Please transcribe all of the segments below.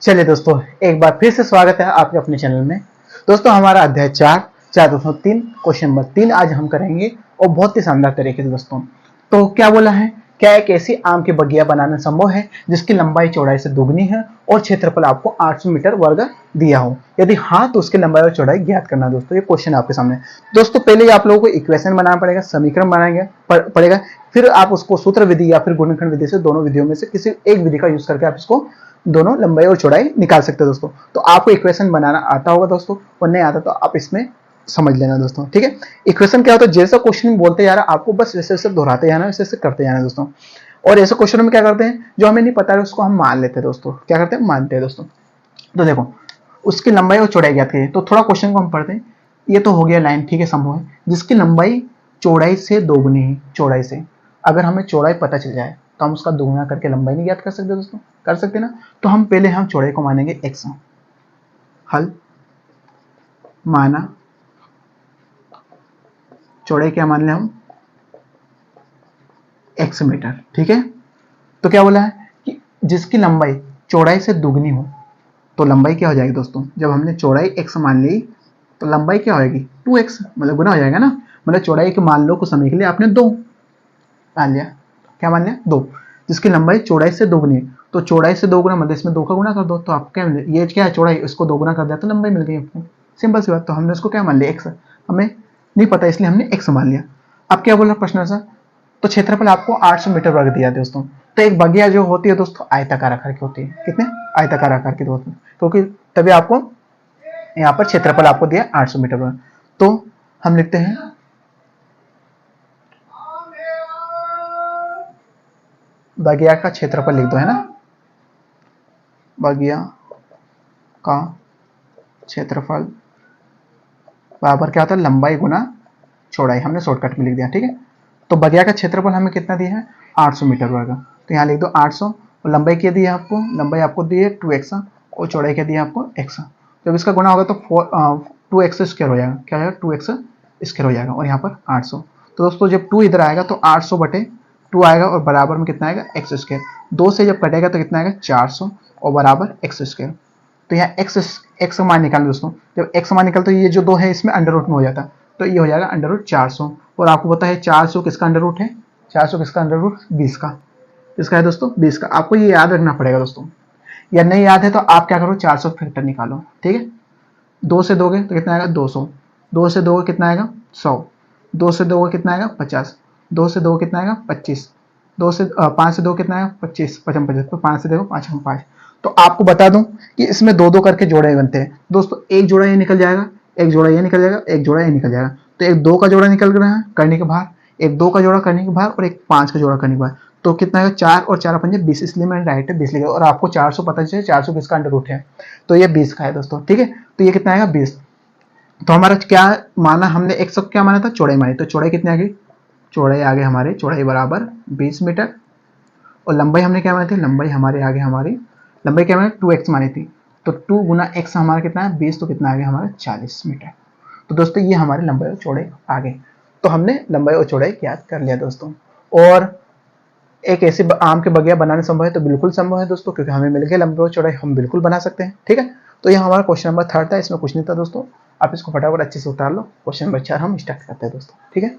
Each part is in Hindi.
चलिए दोस्तों, एक बार फिर से स्वागत है आपके अपने चैनल में। दोस्तों, हमारा अध्याय 4 क्वेश्चन नंबर 3 आज हम करेंगे और बहुत ही शानदार तरीके से दोस्तों। तो क्या बोला है, क्या एक ऐसी आम की बगिया बनाना संभव है जिसकी लंबाई चौड़ाई से दोगुनी है और क्षेत्रफल आपको 800 मीटर वर्ग दिया हो? यदि हाँ, तो उसकी लंबाई और चौड़ाई ज्ञात करना। दोस्तों, ये क्वेश्चन आपके सामने। दोस्तों, पहले आप लोगों को इक्वेशन बनाना पड़ेगा, समीकरण बनाएंगे पड़ेगा, फिर आप उसको सूत्र विधि या फिर गुणनखंड विधि से, दोनों विधियों में से किसी एक विधि का यूज करके आप इसको दोनों लंबाई और चौड़ाई निकाल सकते हो दोस्तों। तो आपको इक्वेशन बनाना आता होगा दोस्तों, और नहीं आता तो आप इसमें समझ लेना दोस्तों। ठीक है, इक्वेशन क्या होता है, जैसा क्वेश्चन बोलते जा रहा है आपको बस वैसे वैसे दोहराते जाना, वैसे वैसे करते जाना दोस्तों। और ऐसे क्वेश्चन में क्या करते हैं, जो हमें नहीं पता है उसको हम मान लेते हैं दोस्तों। क्या करते हैं, मानते हैं दोस्तों। तो देखो, उसकी लंबाई और चौड़ाई ज्ञात करिए। तो थोड़ा क्वेश्चन को हम पढ़ते हैं। ये तो हो गया लाइन, ठीक है, संभव है जिसकी लंबाई चौड़ाई से दोगुनी है। चौड़ाई से, अगर हमें चौड़ाई पता चल जाए तो हम उसका दोगुना करके लंबाई नहीं ज्ञात कर सकते दोस्तों? कर सकते ना। तो हम पहले चौड़ाई को मानेंगे x। हल माना, चौड़ाई क्या मान लें हम, x मीटर। ठीक है, तो क्या बोला है कि जिसकी लंबाई चौड़ाई से दुगनी हो, तो लंबाई क्या हो जाएगी दोस्तों, जब हमने चौड़ाई x मान ली तो लंबाई क्या होगी, 2x, मतलब गुना हो जाएगा ना। मतलब चौड़ाई के मान लो कुछ समय के लिए आपने 2 मान लिया। क्या मान लिया, 2। जिसकी लंबाई चौड़ाई से दोगुनी है, तो चौड़ाई से 2 गुना मतलब इसमें 2 का गुना कर दो, तो आपको क्या मिले, ये क्या है चौड़ाई, इसको 2 गुना कर दिया तो लंबाई मिल गई आपको। सिंपल सी बात। तो हमने उसको क्या मान लिया, x। हमें नहीं पता इसलिए हमने x मान लिया। अब क्या बोला प्रश्न ऐसा, तो क्षेत्रफल आपको 800 मीटर वर्ग दिया दोस्तों। तो एक बगिया जो होती है दोस्तों, आयताकार आकार की होती है। कितने, आयताकार आकार की दोस्तों, क्योंकि तभी आपको यहाँ पर क्षेत्रफल आपको दिया 800 मीटर वर्ग। तो हम लिखते हैं बगिया का क्षेत्रफल लिख दो, है ना। बगिया का क्षेत्रफल बराबर क्या होता है, लंबाई गुना चौड़ाई। हमने शॉर्टकट में लिख दिया, ठीक है। तो बगिया का क्षेत्रफल हमें कितना दिया है, 800 मीटर वर्ग। तो यहाँ लिख दो 800, और लंबाई क्या दी है आपको, लंबाई आपको दी है 2x, और चौड़ाई क्या दी है आपको x। जब इसका गुना होगा तो 2x स्क्वायर हो जाएगा। क्या आएगा, 2x स्क्वायर हो जाएगा, और यहाँ पर 800। तो दोस्तों जब 2 इधर आएगा तो 800 बटे 2 आएगा, और बराबर में कितना आएगा, x स्क्वायर। 2 से जब कटेगा तो कितना आएगा, 400, और बराबर x स्क्वायर। तो यहाँ x मान निकालें दोस्तों। जब x मान निकाल तो ये जो 2 है इसमें अंडर रूट में हो जाता, तो ये हो जाएगा अंडर रूट 400। और आपको पता है 400 किसका अंडर रूट है, 400 किसका अंडर रूट, 20 का। किसका है दोस्तों, 20 का। आपको ये याद रखना पड़ेगा दोस्तों, या नहीं याद है तो आप क्या करो, 400 फैक्टर निकालो। ठीक है, 2 से दोगे तो कितना आएगा, 200। 2 से दोगे कितना आएगा, 100। 2 से दोगे कितना आएगा, 50। 2 से दोगे कितना आएगा, 25। 5 से दो कितना आएगा, 25। 55 25, तो 5 से देखो 5 हम 5। तो आपको बता दूं कि इसमें 2 2 करके जोड़े बनते हैं दोस्तों। एक जोड़ा ये निकल जाएगा, एक जोड़ा ये निकल जाएगा, एक जोड़ा ये निकल जाएगा। तो एक 2 का जोड़ा निकल रहा है करने के बाहर, एक 2 का जोड़ा करने के बाहर, और एक 5 का जोड़ा करने के बाहर। तो कितना है, 4 और 4 पंजे 20, इसलिए मैंने डायरेक्ट 20 लिखा। और आपको 400 पता चले, 400 किसका अंडर रूट है, तो ये 20 का है दोस्तों। ठीक है, तो ये कितना आएगा, 20। तो हमारा क्या माना हमने, एक सब क्या माना था, चौड़ाई मानी। तो चौड़ाई कितनी आ गई, चौड़ाई आ गई हमारे, चौड़ाई बराबर 20 मीटर। और लंबाई हमने क्या मानी थी, लंबाई हमारे आगे, हमारी लंबाई क्या मानी, 2x मानी थी। तो 2 गुना x हमारा कितना है, 20, तो कितना आ गया हमारा, 40 मीटर। तो दोस्तों ये हमारी लंबाई और चौड़ाई आ गई। तो हमने लंबाई और चौड़ाई ज्ञात कर लिया दोस्तों। और एक ऐसे आम के बगिया बनाने संभव है, तो बिल्कुल संभव है दोस्तों, क्योंकि हमें मिल गया लंबाई और चौड़ाई, हम बिल्कुल बना सकते हैं। ठीक है, तो यह हमारा क्वेश्चन नंबर 3 था, इसमें कुछ नहीं था दोस्तों। आप इसको फटाफट अच्छे से उतार लो। क्वेश्चन नंबर 4 हम स्टार्ट करते हैं दोस्तों। ठीक है,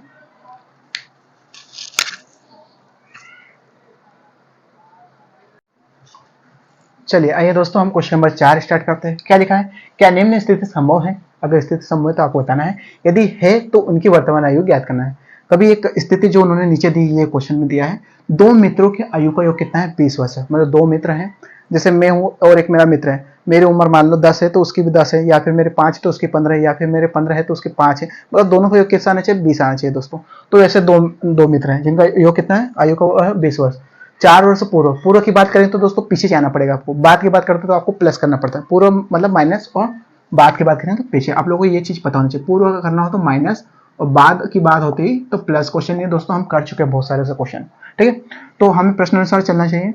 चलिए आइए दोस्तों, हम क्वेश्चन नंबर 4 स्टार्ट करते हैं। क्या लिखा है, क्या निम्न स्थिति संभव है। अगर स्थिति संभव है तो आपको बताना है, यदि है तो उनकी वर्तमान आयु ज्ञात करना है। कभी एक स्थिति जो उन्होंने नीचे दी, ये क्वेश्चन में दिया है, 2 मित्रों की आयु का योग कितना है, 20 वर्ष है। मतलब 2 मित्र हैं, जैसे मैं हूँ और एक मेरा मित्र है, मेरी उम्र मान लो 10 है तो उसकी भी 10 है, या फिर मेरे 5 तो उसकी 15 है, या फिर मेरे 15 है तो उसके 5 है। मतलब दोनों का योग कितना आना चाहिए, 20 आना चाहिए दोस्तों। तो ऐसे दो मित्र हैं जिनका योग कितना है, आयु का 20 वर्ष। 4 वर्ष पूर्व, पूर्व की बात करें तो दोस्तों पीछे जाना पड़ेगा आपको, बाद की बात करते हैं तो आपको प्लस करना पड़ता है। पूर्व मतलब माइनस, और बाद की बात करें तो पीछे। आप लोगों को ये चीज पता होनी चाहिए, पूर्व का करना हो तो माइनस, और बाद की बात होती है तो प्लस। क्वेश्चन ये दोस्तों हम कर चुके हैं बहुत सारे ऐसे क्वेश्चन। ठीक है, तो हमें प्रश्न अनुसार चलना चाहिए।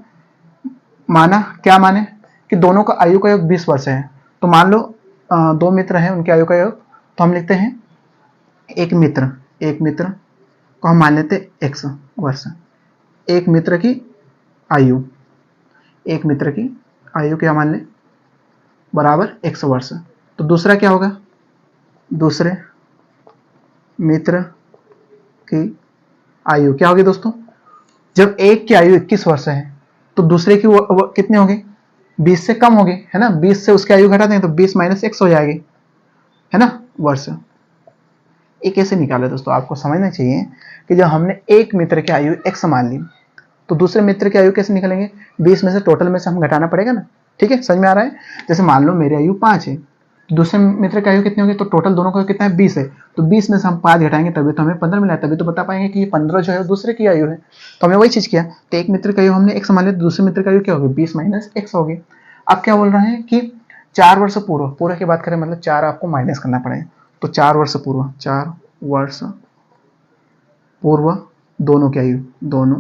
माना, क्या माने कि दोनों का आयु का योग 20 वर्ष है। तो मान लो 2 मित्र हैं, उनकी आयु का योग, तो हम लिखते हैं एक मित्र को हम मान लेते हैं x वर्ष। एक मित्र की आयु, एक मित्र की आयु क्या मान लें, बराबर 100 वर्ष। तो दूसरा क्या होगा, दूसरे मित्र की आयु क्या होगी दोस्तों, जब एक की आयु 21 वर्ष है तो दूसरे की वो कितने होगी, 20 से कम होगी, है ना, 20 से उसकी आयु घटा दें तो 20 माइनस 100 हो जाएगी, है ना, वर्ष। ये कैसे निकाले दोस्तों, आपको समझना चाहिए कि जब हमने एक मित्र की आयु x मान ली तो दूसरे मित्र की आयु कैसे निकालेंगे, 20 में से टोटल में से हम घटाना पड़ेगा ना, ठीक है, समझ में आ रहा है। जैसे मान लो मेरी आयु 5 है, दूसरे मित्र की आयु कितनी होगी, तो टोटल दोनों का कितना है 20 है, तो 20 में से हम 5 घटाएंगे तभी तो हमें 15 मिला है, तभी तो बता पाएंगे कि ये 15 जो है दूसरे की आयु है। तो हमने वही चीज किया, तो एक मित्र की आयु हमने x मान लिया, तो दूसरे मित्र की आयु क्या होगी, 20 माइनस x होगी। अब क्या बोल रहे हैं कि 4 वर्ष पूर्व, पूर्व की बात करें मतलब 4 आपको माइनस करना पड़ेगा, तो 4 वर्ष पूर्व, 4 वर्ष पूर्व दोनों की आयु, दोनों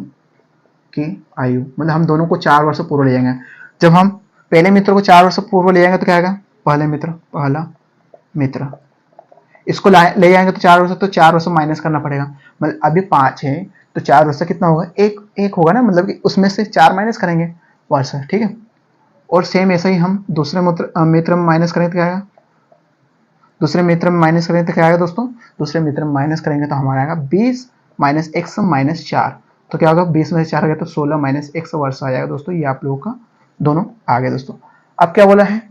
की आयु मतलब हम दोनों को 4 वर्ष पूर्व ले जाएंगे। जब हम पहले मित्र को 4 वर्ष पूर्व ले जाएंगे तो क्या आएगा, पहला मित्र इसको ले जाएंगे तो 4 वर्ष, तो 4 वर्ष माइनस करना पड़ेगा, मतलब अभी 5 है तो 4 वर्ष कितना होगा, एक होगा ना, मतलब कि उसमें से 4 माइनस करेंगे वर्ष, ठीक है। और सेम ऐसा ही हम दूसरे मित्र में माइनस करेंगे तो क्या आएगा, दूसरे मित्र में माइनस करेंगे तो क्या आएगा दोस्तों, दूसरे मित्र में माइनस करेंगे तो हमारा आएगा 20 माइनस एक्स माइनस 4, तो क्या होगा 20 में से 4 आ गया तो 16 माइनस एक्स वर्ष आ जाएगा दोस्तों। ये आप लोगों का दोनों आ गए दोस्तों। अब क्या बोला है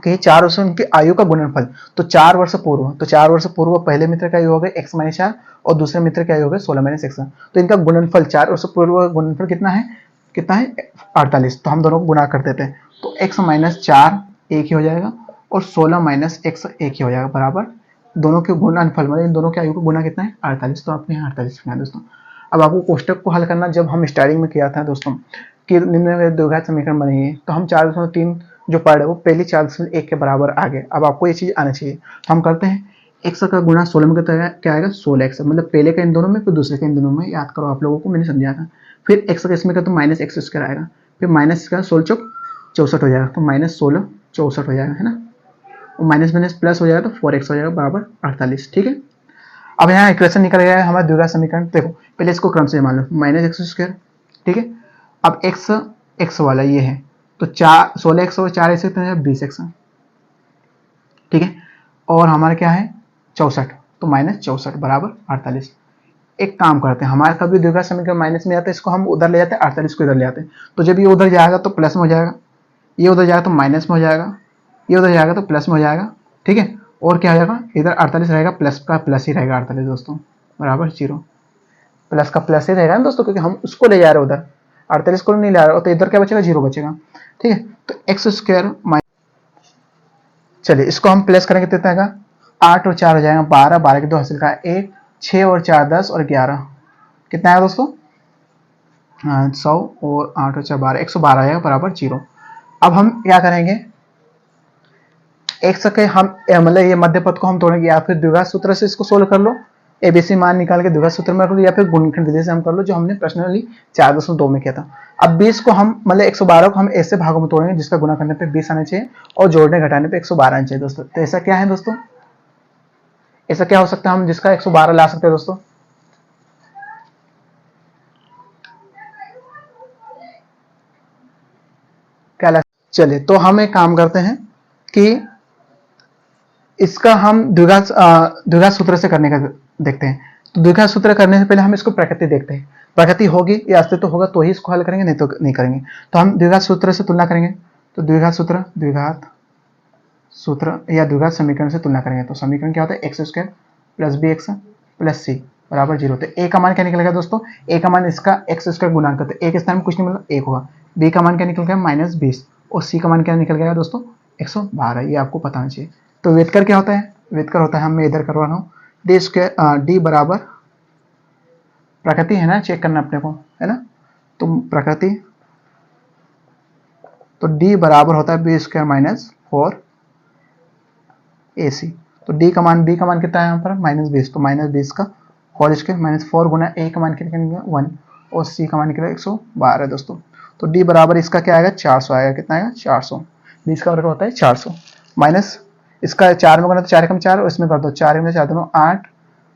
कि 4 वर्ष उनकी आयु का गुणनफल, तो 4 वर्ष पूर्व, तो 4 वर्ष पूर्व पहले मित्र का आयु हो गया एक्स माइनस 4 और दूसरे मित्र का आयु हो गया 16 माइनस एक्स, तो इनका गुणनफल 4 वर्ष पूर्व गुणनफल कितना है 48, तो हम दोनों को गुणा कर देते हैं, तो x माइनस 4 एक ही हो जाएगा और 16 माइनस एक्स एक ही हो जाएगा, बराबर दोनों के गुणनफल मतलब इन दोनों के आयु का गुना कितना है 48, तो आपने यहाँ 48 लिखना है दोस्तों। अब आपको कोष्टक को हल करना, जब हम स्टार्टिंग में किया था दोस्तों कि निम्न द्विघात समीकरण बनेंगे, तो हम 4.3 जो पढ़ रहे वो पहले 4.1 के बराबर आ गए। अब आपको ये चीज आना चाहिए, तो हम करते हैं x का गुणा 16 में क्या आएगा 16x, मतलब पहले का इन दोनों में फिर दूसरे का इन दोनों में, याद करो आप लोगों को मैंने समझाया था। फिर x का इसमें का तो माइनस एक्स स्क्वायर आएगा, फिर माइनस का 16 चौक 64 हो जाएगा, तो माइनस 16 64 हो जाएगा, है ना, और माइनस माइनस प्लस हो जाएगा तो 4x हो जाएगा बराबर 48, ठीक है। अब यहाँ इक्वेशन निकल गया है हमारा द्विघात समीकरण। देखो पहले इसको क्रम से मान लो, माइनस एक्स स्क्वायर, ठीक है। अब x वाला ये है तो 16x और 4 ऐसे 20x, ठीक है, और हमारा क्या है 64, तो माइनस 64 बराबर 48। एक काम करते हैं, हमारे कभी द्विघात समीकरण माइनस में आता है, इसको हम उधर ले जाते हैं, 48 को इधर ले आते हैं, तो जब ये उधर जाएगा तो प्लस में हो जाएगा, ये उधर जाएगा तो माइनस में हो जाएगा, ये उधर जाएगा तो प्लस में हो जाएगा, ठीक है। और क्या हो जाएगा, इधर 48 रहेगा, प्लस का प्लस ही रहेगा 48 दोस्तों, बराबर 0, प्लस का प्लस ही रहेगा ना दोस्तों, क्योंकि हम उसको ले जा रहे हैं उधर, 48 को नहीं ले रहे, तो इधर क्या बचेगा 0 बचेगा, ठीक है। तो एक्स स्क्वायर चलिए इसको हम प्लस करेंगे कितना आएगा, 8 और 4 हो जाएगा 12, 12 के 2 हासिल का 1, 6 और 4 10 और 11 कितना आएगा दोस्तों 100 और 8 और 4 12, 112 आएगा बराबर 0। अब हम क्या करेंगे, एक्स के हम मतलब ये मध्य पद को हम तोड़ेंगे, या फिर द्विघात सूत्र से इसको सोल्व कर लो, एबीसी मान निकाल के द्विघात सूत्र में रख लो, या फिर गुणनखंड विधि से हम कर लो जो हमने पर्सनली 4.2 में किया था। अब 20 को हम मतलब 112 को हम ऐसे भागों में तोड़ेंगे जिसका गुणा करने पे 20 आना चाहिए और जोड़ने घटाने पे 112 आना चाहिए दोस्तों। तो ऐसा क्या है दोस्तों, ऐसा क्या हो सकता है हम जिसका 112 ला सकते हैं दोस्तों, क्या ला, चलिए तो हम एक काम करते हैं कि इसका हम द्विघात सूत्र से करने का देखते हैं। तो द्विघात सूत्र करने से पहले हम इसको प्रकृति देखते हैं, प्रकृति होगी या अस्तित्व होगा तो ही इसको हल करेंगे, नहीं तो नहीं करेंगे। तो हम द्विघात सूत्र से तुलना करेंगे, तो द्विघात सूत्र या द्विघात समीकरण से तुलना करेंगे, तो समीकरण क्या होता है x square plus b x plus c बराबर 0। तो ए का मान क्या निकलेगा दोस्तों, ए का मान इसका एक्स स्क्वायर गुणा करते हैं, ए के स्थान में कुछ नहीं मतलब 1 होगा, बी का मान क्या निकल गया -20 और सी का मान क्या निकल गया दोस्तों 112, ये आपको पता होना चाहिए। तो व्युत्कर क्या होता है, व्युत्कर होता है, हम मैं इधर करवा रहा हूँ डी स्क्वायर, डी बराबर प्रकृति है ना, चेक करना अपने को है ना, तो प्रकृति, तो डी बराबर होता है बी स्क्वायर माइनस 4 AC। तो डी का मान, बी का मान कितना है यहाँ पर -20, तो -20 का होल स्क्वायर -4 गुना ए का मान कितना निकलेगा 1 और सी का मान निकलेगा 112 दोस्तों। तो डी बराबर इसका क्या आएगा 400 आएगा, कितना आएगा 400, 20 का वर्ग होता है 400 माइनस इसका 4 में गुना तो 4 एकम 4 और इसमें कर दो 4 में 4 दोनों 8,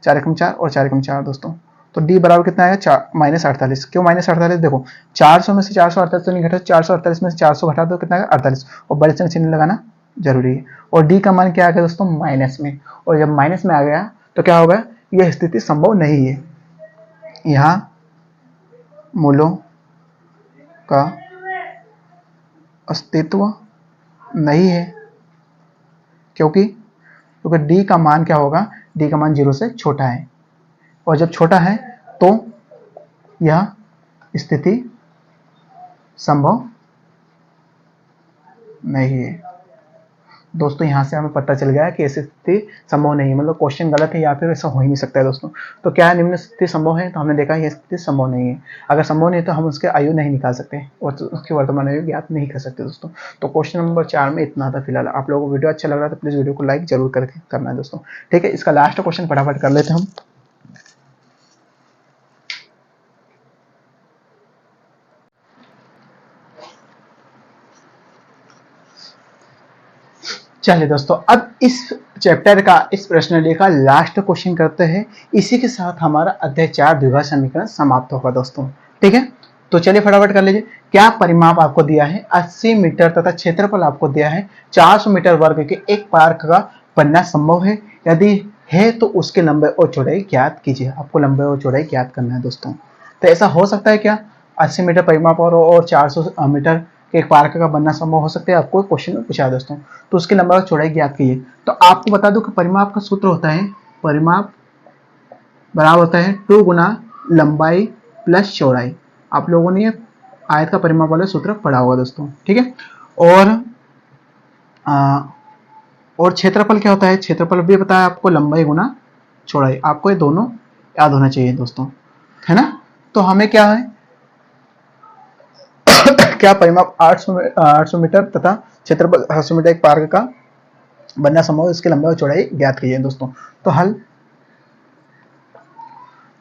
4 एकम 4 और 4 एकम 4 दोस्तों, तो डी बराबर कितना आएगा, -48। क्यों -48? देखो 400 में से 448 तो नहीं घटा, 448 में से 400 घटा दो कितना आएगा, 48, और बड़े का चिन्ह लगाना जरूरी है। और डी का मान क्या आ गया दोस्तों, माइनस में, और जब माइनस में आ गया तो क्या होगा, यह स्थिति संभव नहीं है। यहाँ मूलों का अस्तित्व नहीं है, क्योंकि डी का मान क्या होगा, डी का मान 0 से छोटा है, और जब छोटा है तो यह स्थिति संभव नहीं है। दोस्तों यहाँ से हमें पता चल गया कि ऐसी स्थिति संभव नहीं है, मतलब क्वेश्चन गलत है या फिर ऐसा हो ही नहीं सकता है दोस्तों। तो क्या निम्न स्थिति संभव है, तो हमने देखा यह स्थिति संभव नहीं है। अगर संभव नहीं है तो हम उसके आयु नहीं निकाल सकते और उसकी वर्तमान आयु ज्ञात नहीं कर सकते दोस्तों। तो क्वेश्चन नंबर 4 में इतना था फिलहाल। आप लोगों को वीडियो अच्छा लग रहा है तो प्लीज़ वीडियो को लाइक जरूर करके करना है दोस्तों, ठीक है। इसका लास्ट क्वेश्चन फटाफट कर लेते हैं हम। चलिए दोस्तों, अब इस चैप्टर का, इस प्रश्नावली का लास्ट क्वेश्चन करते हैं। इसी के साथ हमारा अध्याय 4 द्विघात समीकरण समाप्त होगा दोस्तों, ठीक है। तो चलिए फटाफट कर लीजिए। क्या परिमाप आपको दिया है 80 मीटर तथा क्षेत्रफल आपको दिया है 400 मीटर वर्ग के एक पार्क का बनना संभव है? यदि है तो उसके लंबाई और चौड़ाई ज्ञात कीजिए। आपको लंबाई और चौड़ाई ज्ञात करना है दोस्तों। तो ऐसा हो सकता है क्या, 80 मीटर परिमाप और 400 मीटर एक पार्क का बनना संभव हो सकता है? आपको क्वेश्चन में पूछा है दोस्तों। तो उसकी लंबाई और चौड़ाई ज्ञात कीजिए। तो आपको बता दूं कि परिमाप का सूत्र होता है, परिमाप बराबर होता है 2 गुना लंबाई प्लस चौड़ाई। आप लोगों ने आयत का परिमाप वाला सूत्र पढ़ा होगा दोस्तों, ठीक है। और क्षेत्रफल क्या होता है, क्षेत्रफल भी पता है आपको, लंबाई गुना चौड़ाई। आपको ये दोनों याद होना चाहिए दोस्तों, है ना। तो हमें क्या है क्या परिमाप 800 मीटर तथा क्षेत्रफल 800 मीटर एक पार्क का बनना संभव है, इसकी लंबाई और चौड़ाई ज्ञात कीजिए दोस्तों। तो हल,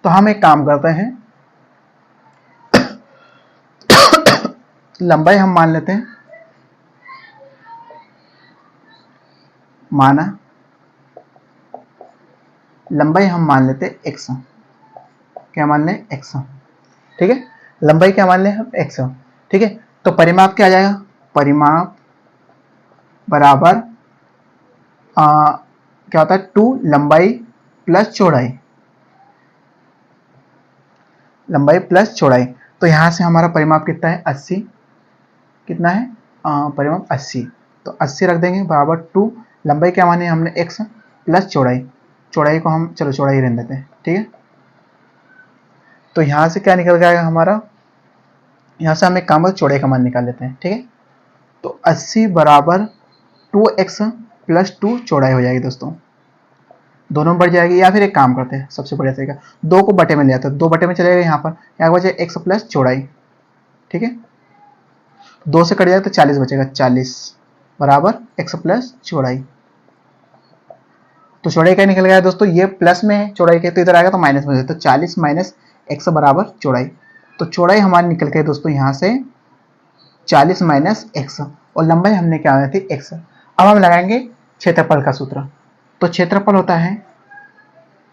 तो हम एक काम करते हैं, लंबाई हम मान लेते हैं, माना लंबाई हम मान लेते हैं x। क्या मान लें, x, ठीक है। लंबाई क्या मान लें हम, x, ठीक है। तो परिमाप क्या आ जाएगा, परिमाप बराबर क्या होता है 2 लंबाई प्लस चौड़ाई, लंबाई प्लस चौड़ाई। तो यहां से हमारा परिमाप कितना है, 80, कितना है परिमाप 80। तो 80 रख देंगे बराबर 2, लंबाई क्या माने हमने x प्लस चौड़ाई, चौड़ाई को हम चलो चौड़ाई रहने देते हैं, ठीक है। तो यहां से क्या निकल जाएगा हमारा, यहां से हम एक काम चौड़ाई का मान निकाल लेते हैं, ठीक है। तो 80 बराबर 2x प्लस 2 चौड़ाई हो जाएगी दोस्तों, दोनों बढ़ जाएगी। या फिर एक काम करते हैं, सबसे बढ़िया तरीका 2 को बटे में ले आते हैं, 2 बटे में चलेगा, यहाँ पर यहाँ बचे x प्लस चौड़ाई, ठीक है। 2 से कट जाएगा तो 40 बचेगा, 40 बराबर x प्लस चौड़ाई। तो चौड़ाई क्या निकल गया दोस्तों, ये प्लस में है चौड़ाई के, तो इधर आएगा तो माइनस में, तो 40 माइनस x बराबर चौड़ाई। तो चौड़ाई हमारी निकल गई दोस्तों यहाँ से 40 माइनस x, और लंबाई हमने क्या लगाई थी, x। अब हम लगाएंगे क्षेत्रफल का सूत्र। तो क्षेत्रफल होता है,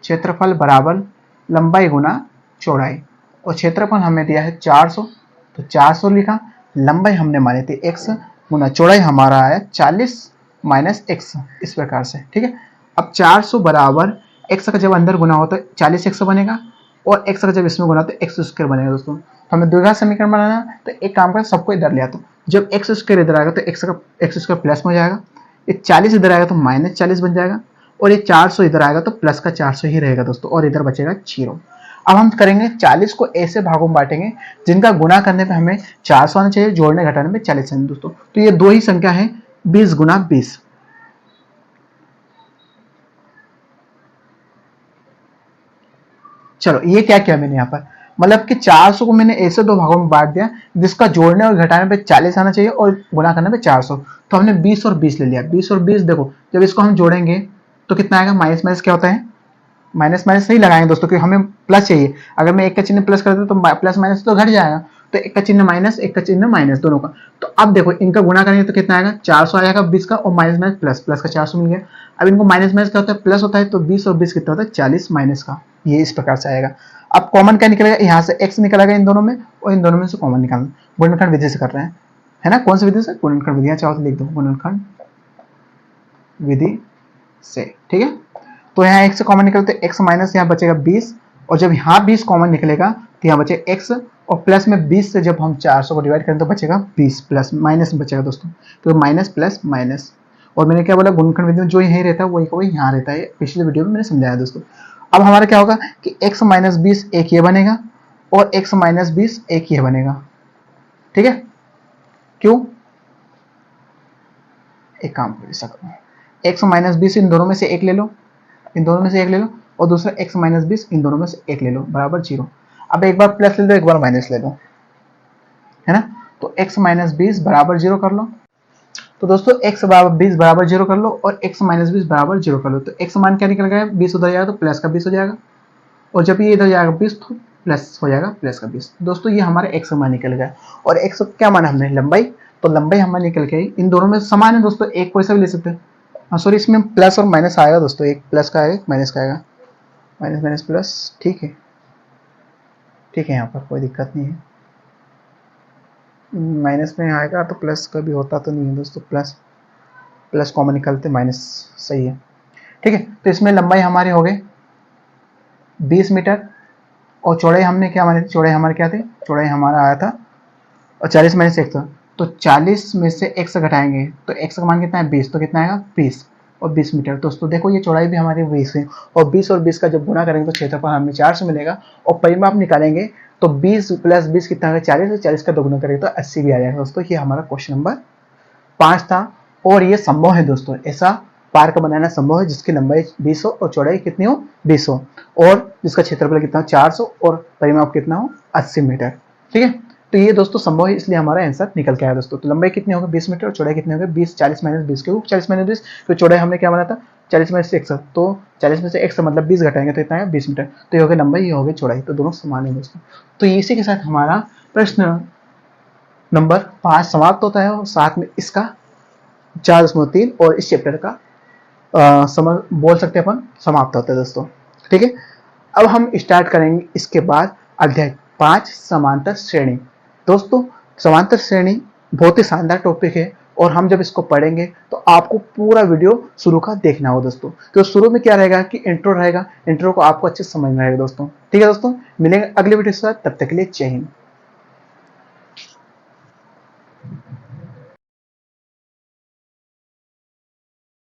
क्षेत्रफल बराबर लंबाई गुना चौड़ाई, और क्षेत्रफल हमें दिया है 400, तो 400 लिखा, लंबाई हमने मानी थी x गुना चौड़ाई हमारा आया 40 माइनस x, इस प्रकार से, ठीक है। अब 400 बराबर x का जब अंदर गुना हो तो 40x बनेगा, और x का जब इसमें गुना तो x स्क्वायर बनेगा दोस्तों। तो हमें द्विघात समीकरण बनाना, तो एक काम कर सबको इधर ले आता हूं। जब x स्क्वायर इधर आएगा तो x स्क्वायर प्लस में हो जाएगा, ये 40 इधर आएगा तो माइनस 40 बन जाएगा, और ये 400 इधर आएगा तो प्लस का 400 ही रहेगा दोस्तों, और इधर बचेगा 0। अब हम करेंगे 40 को ऐसे भागों में बांटेंगे जिनका गुणा करने पे हमें 400 आना चाहिए, जोड़ने घटाने में 40 आना दोस्तों। तो ये दो ही संख्या है, 20 गुना 20। चलो ये क्या किया मैंने यहाँ पर, मतलब कि 400 को मैंने ऐसे दो भागों में बांट दिया जिसका जोड़ने और घटाने पे 40 आना चाहिए और गुणा करने पे 400। तो हमने 20 और 20 ले लिया, 20 और 20। देखो जब इसको हम जोड़ेंगे तो कितना आएगा, माइनस माइनस क्या होता है, माइनस माइनस नहीं लगाएंगे दोस्तों, क्योंकि हमें प्लस चाहिए। अगर मैं एक का चिन्ह प्लस कर दूं तो प्लस माइनस तो घट जाएगा, तो एक का चिन्ह माइनस, एक का चिन्ह माइनस, दोनों का। तो अब देखो इनका गुणा करेंगे तो कितना आएगा, 400 आएगा 20 का, और माइनस माइनस प्लस, प्लस का 400 मिल गया। अब इनको माइनस माइनस क्या होता है, प्लस होता है, तो 20 और 20 कितना होता है, 40 माइनस का, ये इस प्रकार से आएगा। अब कॉमन क्या निकलेगा, यहाँ से x निकलेगा इन दोनों में, और इन दोनों में से कॉमन निकालना, गुणनखंड विधि से कर रहे हैं, है ना। कौन सी विधि से, गुणनखंड विधि, चाहो तो लिख दो गुणनखंड विधि से, ठीक है। तो यहाँ x से कॉमन निकलते x माइनस यहाँ बचेगा 20, और जब यहाँ 20 कॉमन निकलेगा तो यहाँ बचे x, और प्लस में 20 से जब हम 400 को डिवाइड करें तो बचेगा 20, प्लस माइनस में बचेगा दोस्तों, तो माइनस प्लस माइनस। और मैंने क्या बोला, गुणनखंड विधि में जो यहीं रहता है वही का वही यहाँ रहता है, पिछले वीडियो में मैंने समझाया दोस्तों। अब हमारा क्या होगा कि x माइनस 20 एक ये बनेगा, और x माइनस 20 एक ये बनेगा, ठीक है। क्यों, एक काम कर सकते हैं, x माइनस 20 इन दोनों में से एक ले लो, इन दोनों में से एक ले लो, और दूसरा x माइनस 20 इन दोनों में से एक ले लो, बराबर 0। अब एक बार प्लस ले लो, एक बार माइनस ले लो, है ना। तो x माइनस 20 बराबर 0 कर लो। तो दोस्तों x बराबर 20 बराबर 0 कर लो, और x माइनस 20 बराबर 0 कर लो। तो x मान क्या निकल गया, 20 उधर जाएगा तो प्लस का 20 हो जाएगा, और जब ये इधर जाएगा 20 तो प्लस हो जाएगा, प्लस का 20। दोस्तों ये हमारे x मान निकल गया, और x क्या माना हमने, लंबाई। तो लंबाई हमारे निकल के आई, इन दोनों में समान है दोस्तों, एक कोई सा भी ले सकते हैं। हाँ सॉरी, इसमें प्लस और माइनस आएगा दोस्तों, एक प्लस का आएगा, एक माइनस का आएगा, माइनस माइनस प्लस, ठीक है, ठीक है, यहाँ पर कोई दिक्कत नहीं है। माइनस में आएगा तो प्लस का भी होता तो नहीं है दोस्तों, प्लस प्लस कॉमन निकलते माइनस, सही है, ठीक है। तो इसमें लंबाई हमारी हो गई 20 मीटर, और चौड़ाई हमने क्या मानी थी, चौड़ाई हमारे क्या थी, चौड़ाई हमारा आया था, और 40 माइनस x था, तो 40 में से x घटाएंगे तो x का मान कितना है 20, तो कितना आएगा 20, और 20 मीटर। दोस्तों देखो ये चौड़ाई भी हमारी 20 है, और 20 और 20 का जब गुना करेंगे तो क्षेत्रफल हमें 400 मिलेगा, और परिमाप निकालेंगे तो 20 प्लस 20 कितना है 40, और 40 का दोगुना करेंगे तो 80 भी आ जाएगा दोस्तों। ये हमारा क्वेश्चन नंबर 5 था, और ये संभव है दोस्तों, ऐसा पार्क बनाना संभव है जिसकी लंबाई 20 हो और चौड़ाई कितनी हो 20 हो, और जिसका क्षेत्रफल कितना हो 400, और परिमाप कितना हो 80 मीटर, ठीक है। तो ये दोस्तों संभव है, इसलिए हमारा आंसर निकल के आया दोस्तों। तो लंबाई कितनी होगी 20 मीटर, और चौड़ाई कितनी होगी 20, 40 माइनस 20 के 40 माइनस 20, तो चौड़ाई हमने क्या बना था 40 में से 100, तो 40 में से 100 मतलब 20 घटाएंगे तो इतना है 20 मीटर। तो ये हो गई लंबाई, ये हो गई चौड़ाई, तो दोनों समान है दोस्तों। तो इसी के साथ हमारा प्रश्न नंबर 5 समाप्त होता है, और साथ में इसका 4.3 और इस चैप्टर का समझ बोल सकते हैं अपन समाप्त होता है दोस्तों, ठीक है। अब हम स्टार्ट करेंगे इसके बाद अध्याय 5 समांतर श्रेणी। दोस्तों समांतर श्रेणी बहुत ही शानदार टॉपिक है, और हम जब इसको पढ़ेंगे तो आपको पूरा वीडियो शुरू का देखना हो दोस्तों। तो शुरू में क्या रहेगा कि इंट्रो रहेगा, इंट्रो को आपको अच्छे से समझना रहेगा दोस्तों, ठीक है दोस्तों। मिलेंगे अगले वीडियो के साथ, तब तक के लिए जय हिंद।